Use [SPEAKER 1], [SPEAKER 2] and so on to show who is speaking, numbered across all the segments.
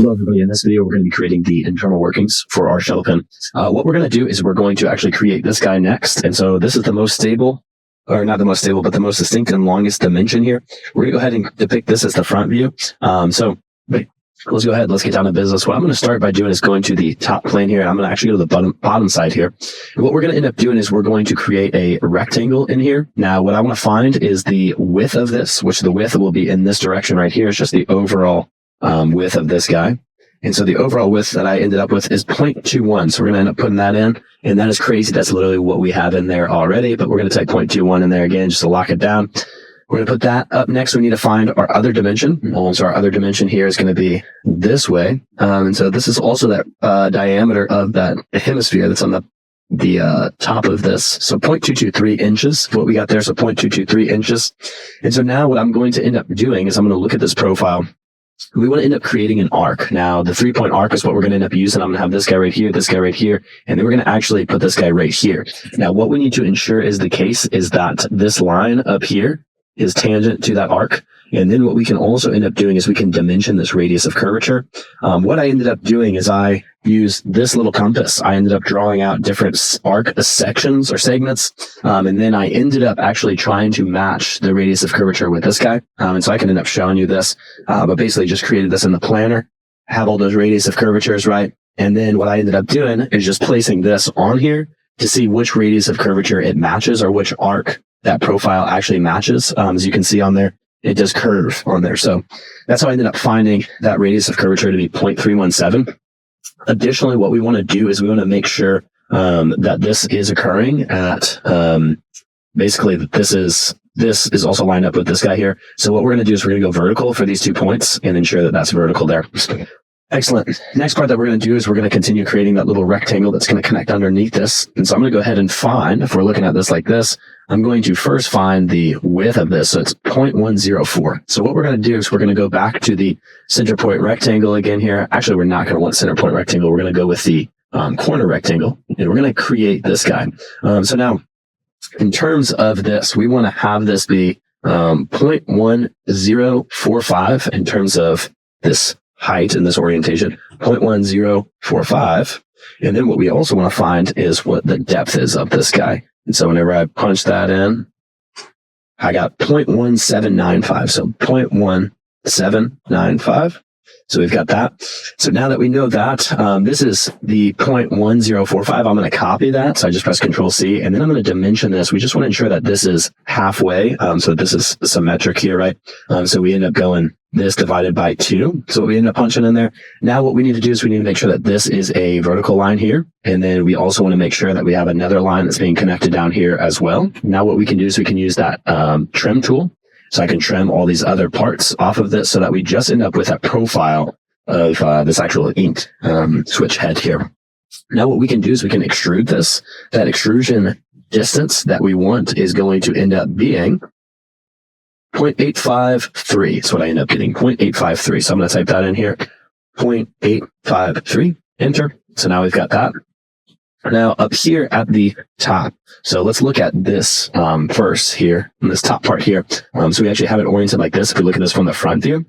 [SPEAKER 1] Hello everybody, in this video we're going to be creating the internal workings for our shuttle pin. What we're going to do is we're going to actually create this guy next, and so this is the most stable, or not the most stable, but the most distinct and longest dimension here. We're going to go ahead and depict this as the front view. Let's go ahead, let's get down to business. What I'm going to start by doing is going to the top plane here, and I'm going to actually go to the bottom side here. And what we're going to end up doing is we're going to create a rectangle in here. Now, what I want to find is the width of this, which the width will be in this direction right here. It's just the overall width of this guy. And so the overall width that I ended up with is 0.21. So we're going to end up putting that in. And that is crazy. That's literally what we have in there already. But we're going to type 0.21 in there again just to lock it down. We're going to put that up next. We need to find our other dimension. So our other dimension here is going to be this way. And so this is also that diameter of that hemisphere that's on the top of this. So 0.223 inches, what we got there. So 0.223 inches. And so now what I'm going to end up doing is I'm going to look at this profile. We want to end up creating an arc. Now, the 3-point arc is what we're going to end up using. I'm going to have this guy right here, and then we're going to actually put this guy right here. Now, what we need to ensure is the case is that this line up here is tangent to that arc. And then what we can also end up doing is we can dimension this radius of curvature. What I ended up doing is I used this little compass. I ended up drawing out different arc sections or segments. And then I ended up actually trying to match the radius of curvature with this guy. And so I can end up showing you this, but basically just created this in the planner, have all those radius of curvatures, right? And then what I ended up doing is just placing this on here to see which radius of curvature it matches or which arc that profile actually matches. As you can see on there, it does curve on there. So that's how I ended up finding that radius of curvature to be 0.317. Additionally, what we want to do is we want to make sure that this is occurring at basically that this is also lined up with this guy here. So what we're going to do is we're going to go vertical for these 2 points and ensure that that's vertical there. Excellent. Next part that we're going to do is we're going to continue creating that little rectangle that's going to connect underneath this. And so I'm going to go ahead and find, if we're looking at this like this, I'm going to first find the width of this. So it's 0.104. So what we're going to do is we're going to go back to the center point rectangle again here. Actually, we're not going to want center point rectangle. We're going to go with the corner rectangle, and we're going to create this guy. So now, in terms of this, we want to have this be 0.1045 in terms of this height and this orientation, 0.1045. And then what we also want to find is what the depth is of this guy. And so whenever I punch that in, I got 0.1795. So 0.1795. So we've got that. So now that we know that, this is the 0.1045. I'm going to copy that. So I just press Control C, and then I'm going to dimension this. We just want to ensure that this is halfway. So this is symmetric here, right? So we end up going this divided by 2. So we end up punching in there. Now what we need to do is we need to make sure that this is a vertical line here. And then we also want to make sure that we have another line that's being connected down here as well. Now what we can do is we can use that trim tool. So I can trim all these other parts off of this so that we just end up with that profile of this actual ink switch head here. Now what we can do is we can extrude this. That extrusion distance that we want is going to end up being 0.853. That's what I end up getting, 0.853. So I'm going to type that in here, 0.853, enter. So now we've got that. Now up here at the top, so let's look at this first here, in this top part here. So we actually have it oriented like this. If we look at this from the front view,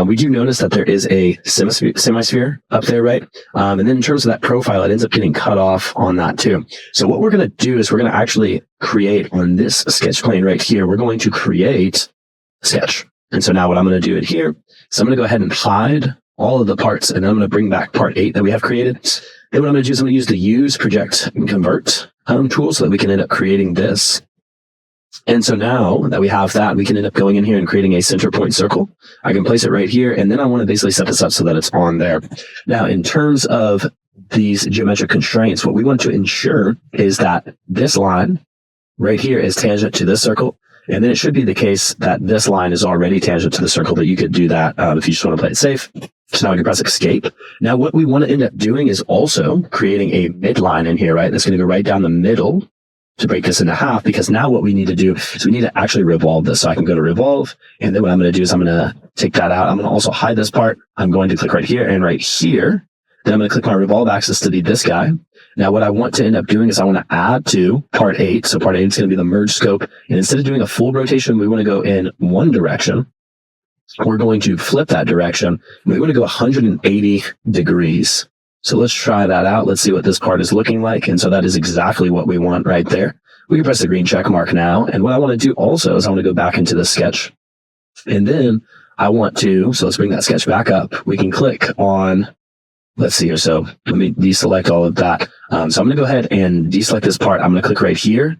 [SPEAKER 1] we do notice that there is a semi-sphere up there, right? And then in terms of that profile, it ends up getting cut off on that too. So what we're going to do is we're going to actually create on this sketch plane right here, we're going to create a sketch. And so now what I'm going to do it here, so I'm going to go ahead and hide all of the parts, and then I'm going to bring back part 8 that we have created. Then what I'm going to do is I'm going to use the Use, Project, and Convert tool so that we can end up creating this. And so now that we have that, we can end up going in here and creating a center point circle. I can place it right here, and then I want to basically set this up so that it's on there. Now, in terms of these geometric constraints, what we want to ensure is that this line right here is tangent to this circle. And then it should be the case that this line is already tangent to the circle, but you could do that if you just want to play it safe. So now we can press Escape. Now what we want to end up doing is also creating a midline in here, right? That's going to go right down the middle to break this into half, because now what we need to do is we need to actually revolve this. So I can go to Revolve, and then what I'm going to do is I'm going to take that out. I'm going to also hide this part. I'm going to click right here and right here. Then I'm going to click my Revolve axis to be this guy. Now, what I want to end up doing is I want to add to part 8. So part 8 is going to be the merge scope. And instead of doing a full rotation, we want to go in one direction. we're going to flip that direction. We want to go 180 degrees. So let's try that out. Let's see what this part is looking like. And so that is exactly what we want right there. We can press the green check mark now. And what I want to do also is I want to go back into the sketch. And then I want to, so let's bring that sketch back up. We can click on, let's see here. So let me deselect all of that. So I'm going to go ahead and deselect this part. I'm going to click right here,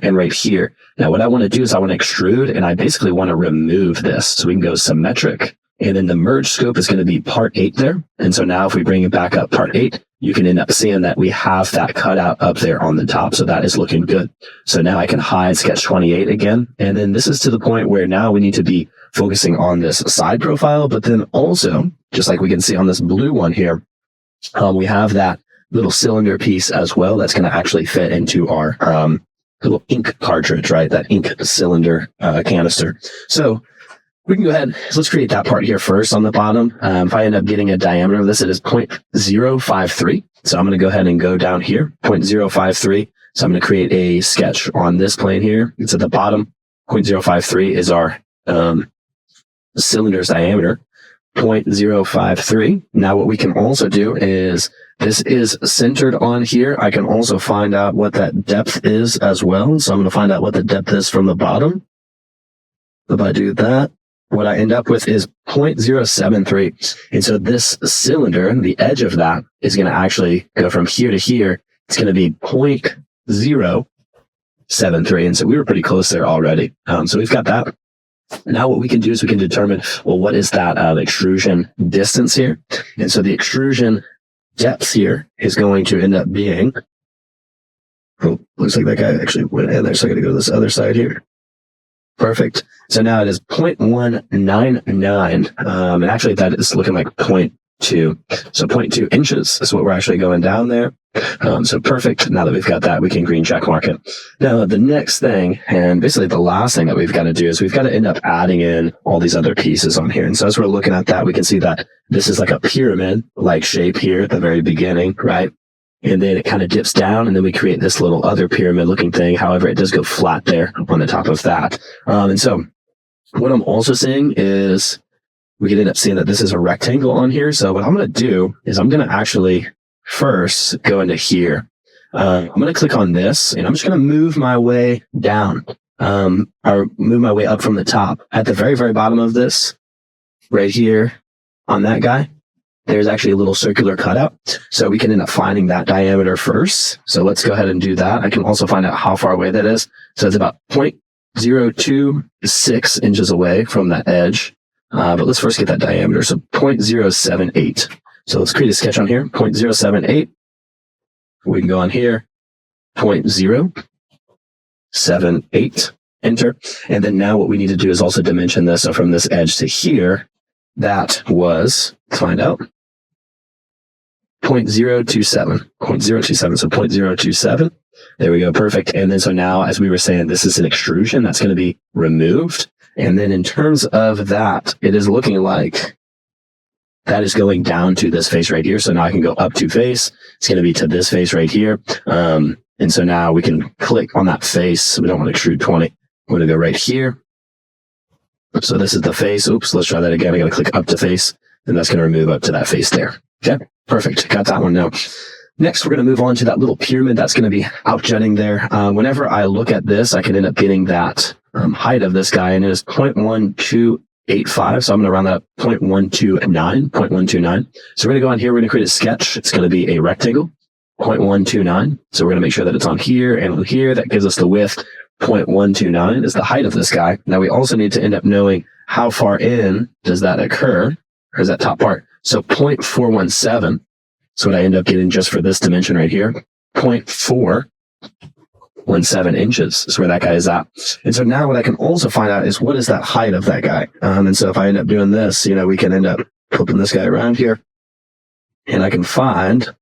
[SPEAKER 1] and right here. Now what I want to do is I want to extrude, and I basically want to remove this. So we can go symmetric, and then the merge scope is going to be part 8 there. And so now if we bring it back up part 8, you can end up seeing that we have that cutout up there on the top. So that is looking good. So now I can hide sketch 28 again. And then this is to the point where now we need to be focusing on this side profile, but then also, just like we can see on this blue one here, we have that little cylinder piece as well that's going to actually fit into our little ink cartridge, right? That ink cylinder canister. So we can go ahead. So let's create that part here first on the bottom. If I end up getting a diameter of this, it is 0.053. So I'm going to go ahead and go down here, 0.053. So I'm going to create a sketch on this plane here. It's at the bottom. 0.053 is our cylinder's diameter. 0.053. Now what we can also do is, this is centered on here. I can also find out what that depth is as well. So I'm going to find out what the depth is from the bottom. If I do that, what I end up with is 0.073. And so this cylinder, the edge of that is going to actually go from here to here. It's going to be 0.073. And so we were pretty close there already. So we've got that. Now what we can do is we can determine, well, what is that extrusion distance here? And so the extrusion depth here is going to end up being, oh, looks like that guy actually went in there. So I got to go to this other side here. Perfect. So now it is 0.199. And actually that is looking like 0.2. So 0.2 inches is what we're actually going down there. So perfect. Now that we've got that, we can green check mark it. Now the next thing, and basically the last thing that we've got to do is we've got to end up adding in all these other pieces on here. And so as we're looking at that, we can see that this is like a pyramid-like shape here at the very beginning, right? And then it kind of dips down, and then we create this little other pyramid-looking thing. However, it does go flat there on the top of that. And so what I'm also seeing is we can end up seeing that this is a rectangle on here. So what I'm going to do is I'm going to actually first go into here. I'm going to click on this, and I'm just going to move my way down, or move my way up from the top. At the very, very bottom of this, right here on that guy, there's actually a little circular cutout. So we can end up finding that diameter first. So let's go ahead and do that. I can also find out how far away that is. So it's about 0.026 inches away from that edge. But let's first get that diameter. So 0.078. So let's create a sketch on here. 0.078. We can go on here. 0.078. Enter. And then now what we need to do is also dimension this. So from this edge to here, that was, let's find out, 0.027. 0.027. So 0.027. There we go. Perfect. And then so now, as we were saying, this is an extrusion that's going to be removed. And then in terms of that, it is looking like that is going down to this face right here. So now I can go up to face. It's going to be to this face right here. And so now we can click on that face. We don't want to extrude 20. I'm going to go right here. So this is the face. Oops, let's try that again. I got to click up to face, and that's going to remove up to that face there. Okay, perfect. Got that one now. Next, we're going to move on to that little pyramid that's going to be outjutting there. Whenever I look at this, I can end up getting that height of this guy, and it is 0.1285. So I'm going to round that up 0.129. So we're going to go on here. We're going to create a sketch. It's going to be a rectangle, 0.129. So we're going to make sure that it's on here and on here. That gives us the width. 0.129 is the height of this guy. Now we also need to end up knowing how far in does that occur, or is that top part. So 0.417. So what I end up getting just for this dimension right here, 0.417 inches is where that guy is at. And so now what I can also find out is what is that height of that guy. And so if I end up doing this, we can end up flipping this guy around here, and I can find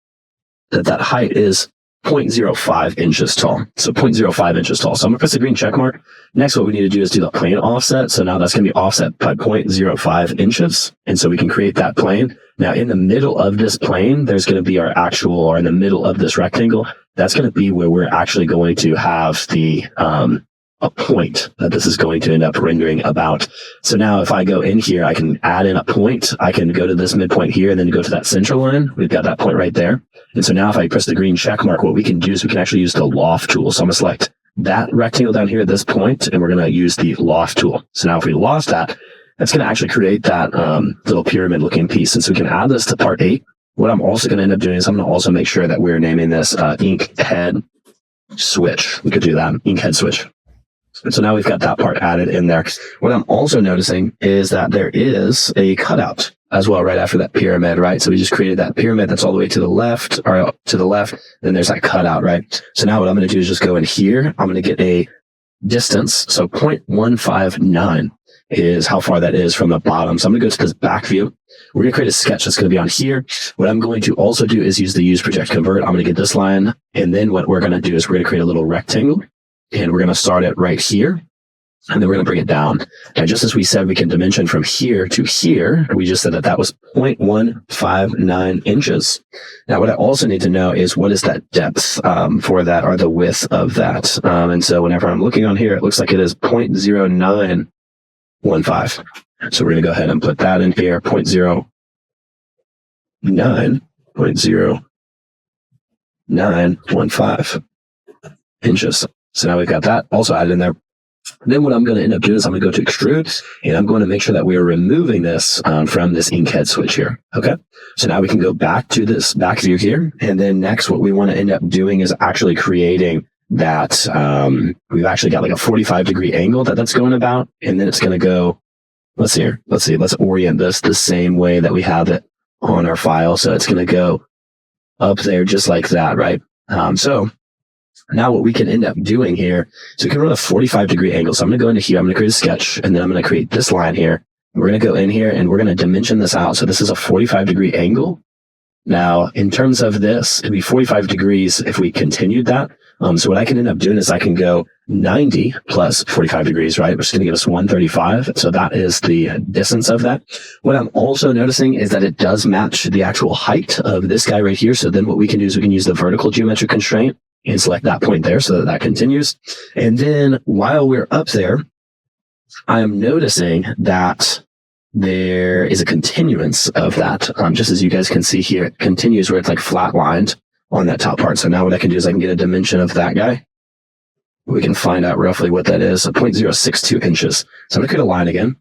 [SPEAKER 1] that that height is 0.05 inches tall. So 0.05 inches tall. So I'm going to press the green check mark. Next, what we need to do is do the plane offset. So now that's going to be offset by 0.05 inches. And so we can create that plane. Now in the middle of this plane, there's going to be our actual, or in the middle of this rectangle, that's going to be where we're actually going to have the a point that this is going to end up rendering about. So now if I go in here, I can add in a point. I can go to this midpoint here and then go to that central line. We've got that point right there. And so now if I press the green check mark, what we can do is we can actually use the loft tool. So I'm going to select that rectangle down here at this point, and we're going to use the loft tool. So now if we loft that, that's going to actually create that little pyramid looking piece. And so we can add this to part 8. What I'm also going to end up doing is I'm going to also make sure that we're naming this ink head switch. We could do that, ink head switch. And so now we've got that part added in there. What I'm also noticing is that there is a cutout as well right after that pyramid, right? So we just created that pyramid that's all the way to the left, or to the left. Then there's that cutout, right? So now what I'm going to do is just go in here. I'm going to get a distance. So 0.159 is how far that is from the bottom. So I'm going to go to this back view. We're going to create a sketch that's going to be on here. What I'm going to also do is use the use project convert. I'm going to get this line. And then what we're going to do is we're going to create a little rectangle. And we're going to start it right here. And then we're going to bring it down. Now, just as we said, we can dimension from here to here. We just said that that was 0.159 inches. Now, what I also need to know is what is that depth for that, or the width of that. And so whenever I'm looking on here, it looks like it is 0.0915. So we're going to go ahead and put that in here, 0.0915 inches. So now we've got that also added in there. Then what I'm going to end up doing is I'm going to go to extrude, and I'm going to make sure that we're removing this from this ink head switch here. Okay. So now we can go back to this back view here. And then next, what we want to end up doing is actually creating that. We've actually got like a 45-degree angle that's going about. And then it's going to go, let's see, let's orient this the same way that we have it on our file. So it's going to go up there just like that, right? So now what we can end up doing here, so we can run a 45-degree angle. So I'm going to go into here, I'm going to create a sketch, and then I'm going to create this line here. We're going to go in here and we're going to dimension this out. So this is a 45-degree angle. Now, in terms of this, it'd be 45 degrees if we continued that. So what I can end up doing is I can go 90 plus 45 degrees, right? Which is going to give us 135. So that is the distance of that. What I'm also noticing is that it does match the actual height of this guy right here. So then what we can do is we can use the vertical geometric constraint and select that point there so that that continues. And then while we're up there, I am noticing that there is a continuance of that. Just as you guys can see here, it continues where it's like flatlined on that top part. So now what I can do is I can get a dimension of that guy. We can find out roughly what that is. So 0.062 inches. So I'm going to create a line again.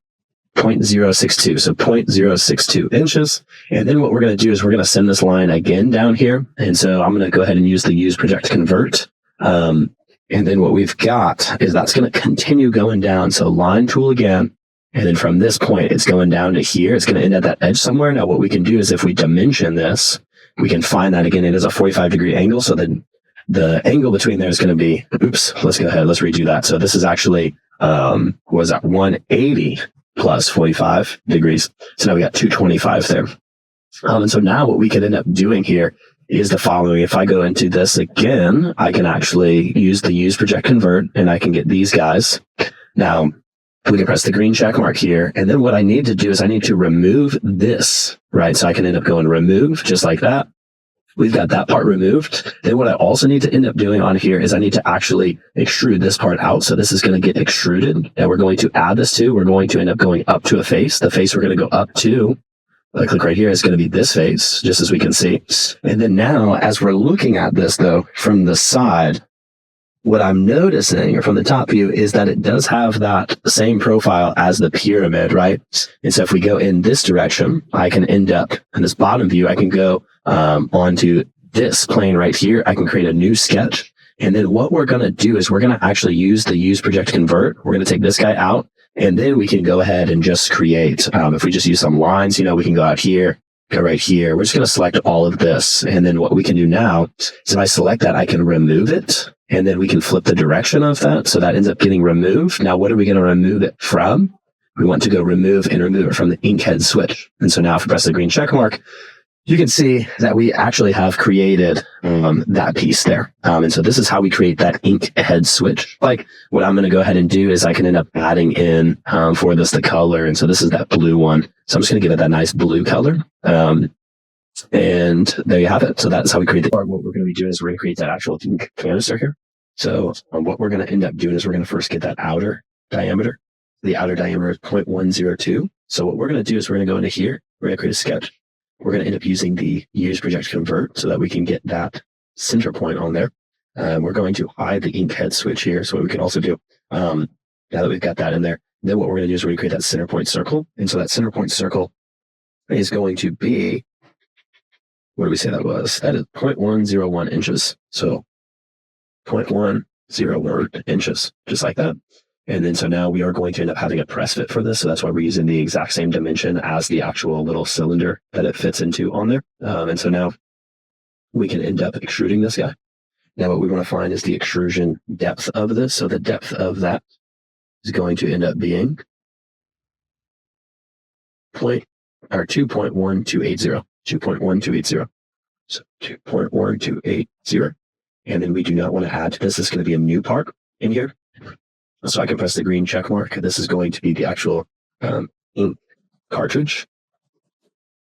[SPEAKER 1] 0.062. So 0.062 inches. And then what we're going to do is we're going to send this line again down here. And so I'm going to go ahead and use the use project convert. And then what we've got is that's going to continue going down. So line tool again. And then from this point, it's going down to here. It's going to end at that edge somewhere. Now what we can do is if we dimension this, we can find that again. It is a 45-degree angle. So then the angle between there is going to be, let's go ahead. Let's redo that. So this is actually, what was that? 180 plus 45 degrees. So now we got 225 there. And so now what we can end up doing here is the following. If I go into this again, I can actually use the use project convert and I can get these guys. Now we can press the green check mark here. And then what I need to do is I need to remove this, right? So I can end up going remove just like that. We've got that part removed. Then what I also need to end up doing on here is I need to actually extrude this part out. So this is going to get extruded, and we're going to add this to, we're going to end up going up to a face. The face we're going to go up to, I click right here, is going to be this face, just as we can see. And then now, as we're looking at this though, from the side, what I'm noticing, or from the top view, is that it does have that same profile as the pyramid, right? And so if we go in this direction, I can end up in this bottom view, I can go onto this plane right here. I can create a new sketch. And then what we're going to do is we're going to actually use the use project convert. We're going to take this guy out, and then we can go ahead and just create, if we just use some lines, we can go out here, go right here. We're just going to select all of this. And then what we can do now is if I select that, I can remove it. And then we can flip the direction of that. So that ends up getting removed. Now, what are we going to remove it from? We want to go remove and remove it from the ink head switch. And so now if we press the green check mark, you can see that we actually have created that piece there. And so this is how we create that ink head switch. Like what I'm going to go ahead and do is I can end up adding in for this the color. And so this is that blue one. So I'm just going to give it that nice blue color. And there you have it. So that's how we create the part. What we're going to be doing is we're going to create that actual ink canister here. So what we're going to end up doing is we're going to first get that outer diameter. The outer diameter is 0.102. So what we're going to do is we're going to go into here. We're going to create a sketch. We're going to end up using the use project convert so that we can get that center point on there. We're going to hide the ink head switch here. So what we can also do, now that we've got that in there, then what we're going to do is we're going to create that center point circle. And so that center point circle is going to be, what do we say that was? That is 0.101 inches. So 0.101 inches, just like that. And then so now we are going to end up having a press fit for this. So that's why we're using the exact same dimension as the actual little cylinder that it fits into on there. And so now we can end up extruding this guy. Now what we want to find is the extrusion depth of this. So the depth of that is going to end up being 2.1280. 2.1280. So 2.1280. And then we do not want to add to this. This is going to be a new part in here. So I can press the green check mark. This is going to be the actual ink cartridge.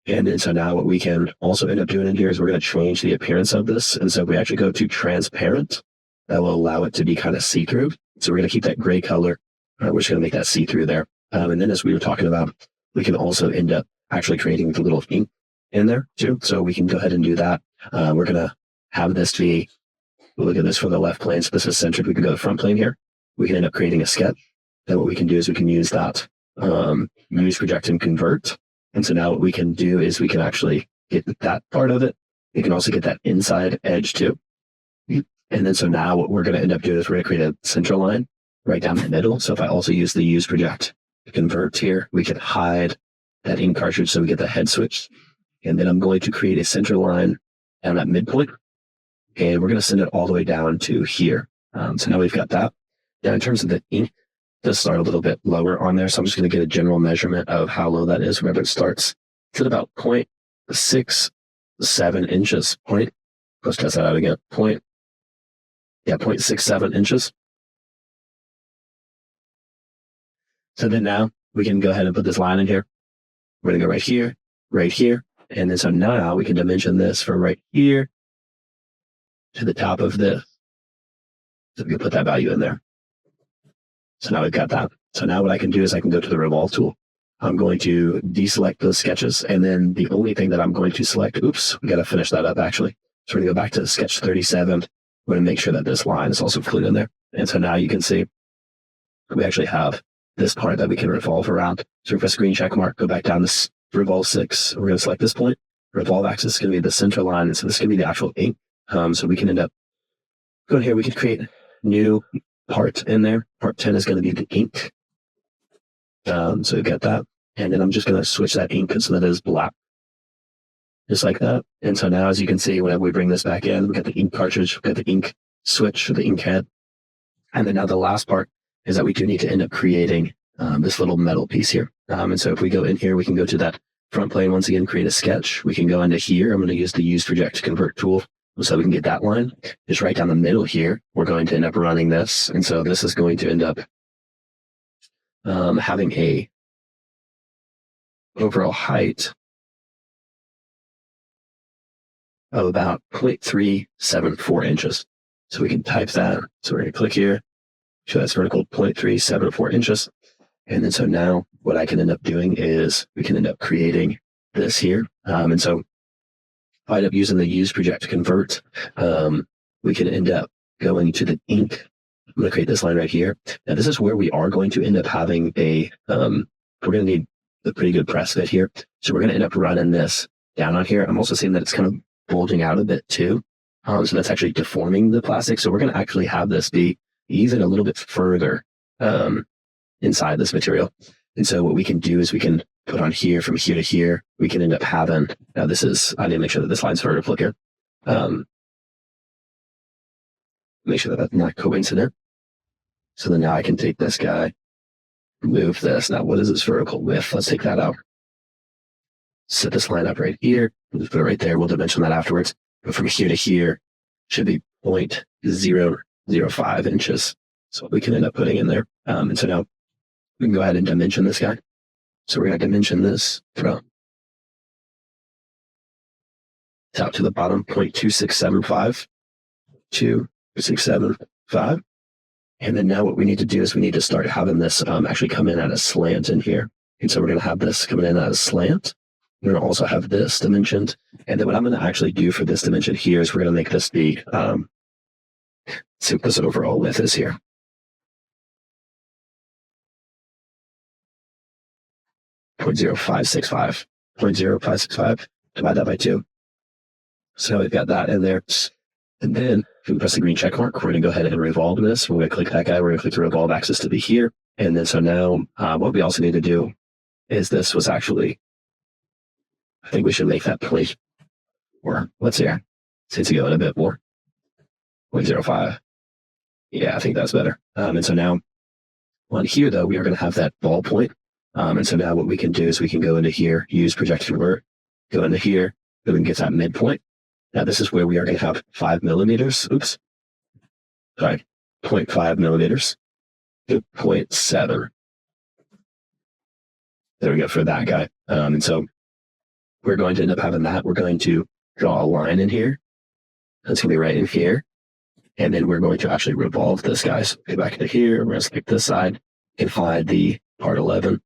[SPEAKER 1] And then so now what we can also end up doing in here is we're going to change the appearance of this. And so if we actually go to transparent, that will allow it to be kind of see-through. So we're going to keep that gray color. We're just going to make that see-through there. And then as we were talking about, we can also end up actually creating the little ink in there too. So we can go ahead and do that. We're going to have this be, we'll look at this from the left plane. So this is centered. We can go to the front plane here. We can end up creating a sketch. Then what we can do is we can use that use, project, and convert. And so now what we can do is we can actually get that part of it. We can also get that inside edge too. And then so now what we're going to end up doing is we're going to create a center line right down the middle. So if I also use the use, project, convert here, we can hide that ink cartridge so we get the head switch. And then I'm going to create a center line down at midpoint. And we're going to send it all the way down to here. So now we've got that. Now, in terms of the ink, it does start a little bit lower on there. So I'm just going to get a general measurement of how low that is whenever it starts. It's at about 0.67 inches. Let's test that out again. 0.67 inches. So then now we can go ahead and put this line in here. We're going to go right here. And then so now we can dimension this from right here to the top of this. So we can put that value in there. So now we've got that. So now what I can do is I can go to the Revolve tool. I'm going to deselect those sketches. And then the only thing that I'm going to select, oops, we got to finish that up actually. So we're going to go back to sketch 37. We're going to make sure that this line is also included in there. And so now you can see we actually have this part that we can revolve around. So we press green check mark, go back down this Revolve 6. We're going to select this point. Revolve axis is going to be the center line. And so this is going to be the actual ink. So we can end up going here. We can create new part in there. Part 10 is going to be the ink. So we've got that. And then I'm just going to switch that ink so that it is black. Just like that. And so now, as you can see, whenever we bring this back in, we've got the ink cartridge, we've got the ink switch, or the ink head. And then now the last part is that we do need to end up creating this little metal piece here. And so if we go in here, we can go to that front plane, once again, create a sketch. We can go into here. I'm going to use the use, project, convert tool so we can get that line. Just right down the middle here, we're going to end up running this. And so this is going to end up having a overall height of about 0.374 inches. So we can type that. So we're going to click here, show that's vertical, 0.374 inches. And then so now what I can end up doing is we can end up creating this here. And so if I end up using the use, project, convert, we can end up going to the ink. I'm going to create this line right here. Now this is where we are going to end up having a, we're going to need a pretty good press fit here. So we're going to end up running this down on here. I'm also seeing that it's kind of bulging out a bit too. So that's actually deforming the plastic. So we're going to actually have this be even a little bit further inside this material. And so what we can do is we can put on here, from here to here, we can end up having, now this is, I need to make sure that this line's vertical here. Make sure that that's not coincident. So then now I can take this guy, move this. Now what is this vertical width? Let's take that out. Set this line up right here. We'll just put it right there. We'll dimension that afterwards. But from here to here should be 0.005 inches. So we can end up putting in there. And so now we can go ahead and dimension this guy. So we're going to dimension this from top to the bottom, 0.2675, 267, 5. And then now what we need to do is we need to start having this actually come in at a slant in here. And so we're going to have this coming in at a slant. We're going to also have this dimensioned. And then what I'm going to actually do for this dimension here is we're going to make this be, see what this overall width is here. 0.0565. 0.0565. Divide that by 2. So we've got that in there. And then if we press the green check mark, we're going to go ahead and revolve this. We're going to click that guy. We're going to click the revolve axis to be here. And then so now what we also need to do is this was actually, I think we should make that plate, or let's see here. Let's go in a bit more. 0.05. Yeah, I think that's better. And so now on here, though, we are going to have that ballpoint. And so now what we can do is we can go into here, use project convert, go into here, so we can get that midpoint. Now this is where we are going to have 5 millimeters. Oops. Sorry, 0.5 millimeters to 0.7. There we go for that guy. And so we're going to end up having that. We're going to draw a line in here. That's going to be right in here. And then we're going to actually revolve this guy. So get back into here. We're going to select this side and find the part 11.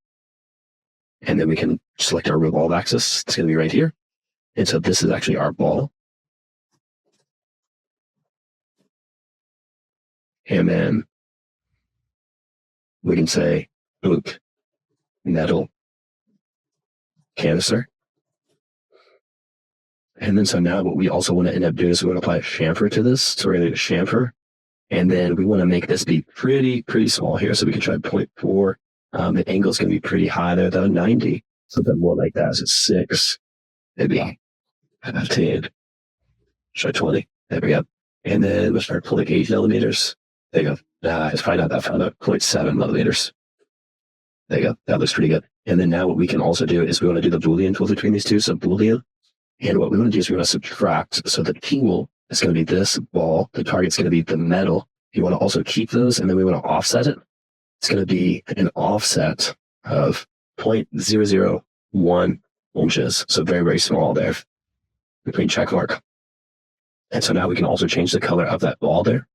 [SPEAKER 1] And then we can select our revolve axis. It's going to be right here. And so this is actually our ball. And then we can say, loop, metal, canister. And then so now what we also want to end up doing is we want to apply a chamfer to this. So we're going to do a chamfer. And then we want to make this be pretty small here. So we can try 0.4. The angle is going to be pretty high there, though, 90. Something more like that. So 6, maybe 15. Try 20. There we go. And then we'll start pulling 8 millimeters. There you go. It's probably not that far, though. 0.7 millimeters. There you go. That looks pretty good. And then now what we can also do is we want to do the boolean tool between these two. So boolean. And what we want to do is we want to subtract. So the tool is going to be this ball. The target's going to be the metal. You want to also keep those, and then we want to offset it. It's going to be an offset of 0.001 inches. So very small there between check mark. And so now we can also change the color of that ball there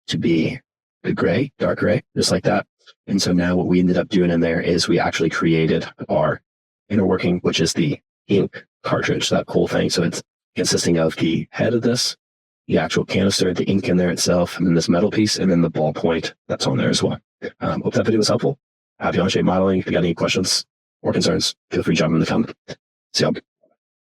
[SPEAKER 1] to be the gray, dark gray, just like that. And so now what we ended up doing in there is we actually created our inner working, which is the ink cartridge, that cool thing. So it's consisting of the head of this, the actual canister, the ink in there itself, and then this metal piece, and then the ballpoint that's on there as well. Hope that video was helpful. Happy on shape modeling. If you got any questions or concerns, feel free to jump in the comment. See y'all.